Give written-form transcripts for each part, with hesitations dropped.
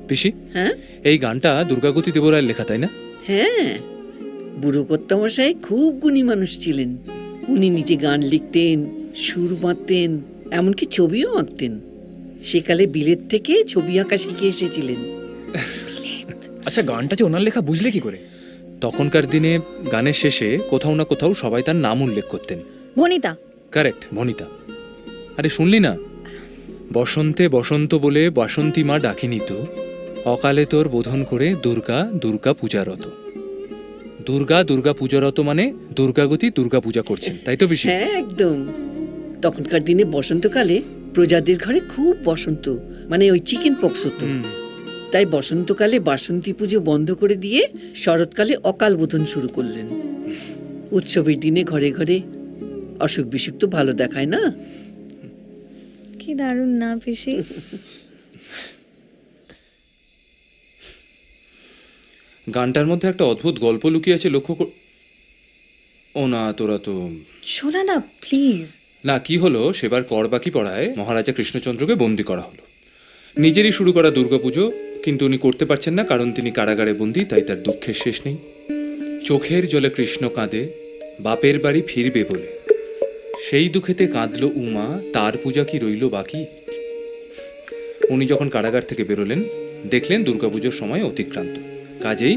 পিসি, এই গানটা দুর্গাগতি দেবরায়ের লেখা, তাই না? হ্যাঁ, বুড়ো কর্তামশাই খুব গুণী মানুষ ছিলেন। উনি নিজে গান লিখতেন, সুর বাঁধতেন, এমনকি ছবিও আঁকতেন। সেকালে বিলেত থেকে ছবি আঁকা শিখে এসেছিলেন। আচ্ছা, গানটা যে ওনার লেখা বুঝলে কি করে? তখনকার দিনে গানের শেষে কোথাও না কোথাও সবাই তার নাম উল্লেখ করতেন। ভনিতা। কারেক্ট, ভনিতা। আরে শুনলি না, বসন্তে বসন্ত বলে বাসন্তী মা ডাকিনি তো, অকালে তোর বোধন করে দুর্গা দুর্গা পূজারত। দুর্গা দুর্গা পূজারত মানে দুর্গাগতি দুর্গা পূজা করছেন, তাই তো বেশি? হ্যাঁ, একদম। তখনকার দিনে বসন্তকালে প্রজাদের ঘরে খুব বসন্ত, মানে ওই চিকেন পক্স হতো। তাই বসন্তকালে বাসন্তী পুজো বন্ধ করে দিয়ে শরৎকালে অকাল বোধন শুরু করলেন। উৎসবের দিনে ঘরে ঘরে অসুখ বিসুখ তো ভালো দেখায় না। কি দারুণ না পিসি? গানটার মধ্যে একটা অদ্ভুত গল্প লুকিয়ে আছে, লক্ষ্য কর। ও না, তোরা তো শোনা না প্লিজ। না, কি হলো, সেবার কর বাকি পড়ায় মহারাজা কৃষ্ণচন্দ্রকে বন্দী করা হলো। নিজেরই শুরু করা দুর্গাপুজো, কিন্তু উনি করতে পারছেন না, কারণ তিনি কারাগারে বন্দী। তাই তার দুঃখের শেষ নেই। চোখের জলে কৃষ্ণ কাঁদে, বাপের বাড়ি ফিরবে বলে। সেই দুঃখেতে কাঁদল উমা, তার পূজা কি রইল বাকি। উনি যখন কারাগার থেকে বেরোলেন, দেখলেন দুর্গাপুজোর সময় অতিক্রান্ত। কাজেই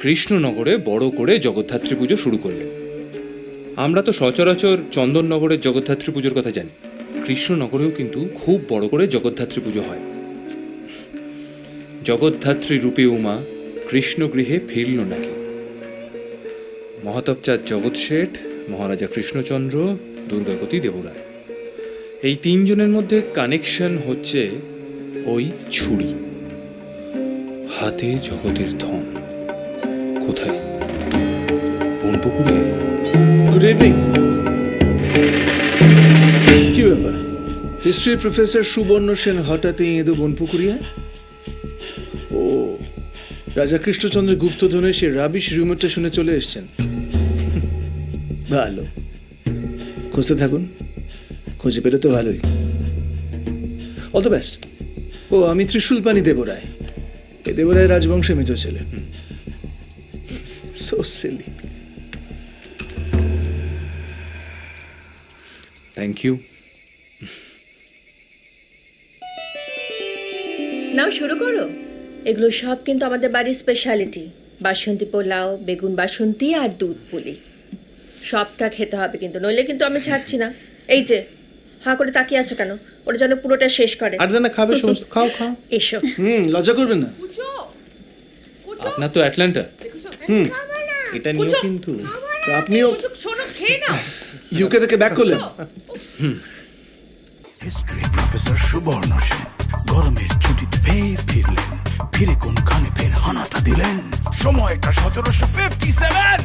কৃষ্ণনগরে বড় করে জগদ্ধাত্রী পুজো শুরু করলেন। আমরা তো সচরাচর চন্দননগরের জগদ্ধাত্রী পুজোর কথা জানি, কৃষ্ণনগরেও কিন্তু খুব বড় করে জগদ্ধাত্রী পুজো হয়। জগদ্ধাত্রী রূপে উমা কৃষ্ণ গৃহে ফিরল নাকি। মহাতবচাঁদ জগৎ শেঠ, মহারাজা কৃষ্ণচন্দ্র, দুর্গাগতি দেবরায়, এই তিনজনের মধ্যে কানেকশন হচ্ছে ওই ছুরি। হাতে জগতের ধন, কোথায়? বনপুকুরে। Good evening. কি ব্যাপার, হিস্ট্রি প্রফেসর সুবর্ণ সেন হঠাৎই এঁদো বনপুকুরিয়া? ও, রাজা কৃষ্ণচন্দ্র গুপ্তধনের সে রাবিশ রিউমারটা শুনে চলে এসছেন। ভালো, খুঁজতে থাকুন, খুঁজে পেলে তো ভালোই। All the best. ও, আমি ত্রিশূলপাণি দেবরায়, এ দেবরায় রাজবংশে মৃত ছেলে। So silly. Thank you. Now শুরু করো। এগুলো সব কিন্তু আমাদের বাড়ির স্পেশালিটি। বাসন্তী পোলাও, বেগুন বাসন্তী আর দুধ পুলি। সবটা খেতে হবে কিন্তু, নইলে কিন্তু আমি ছাড়ছি না। এই যে হাঁ করে তাকিয়ে আছো কেন? ওরা যেন পুরোটা শেষ করে। আর না, খাবে সমস্ত, খাও খাও। এসো। লজ্জা করবেন না। আপনার তো অ্যাটলান্টা। এটা নিয়ে কিন্তু আপনিও ইউকে থেকে ব্যাক করলেন। হিস্ট্রি প্রফেসর সুবর্ণ সেন গরমের ছুটিতে ফের ফিরলেন। ফিরে কোনখানে ফের হানাটা দিলেন। সময়টা 1757।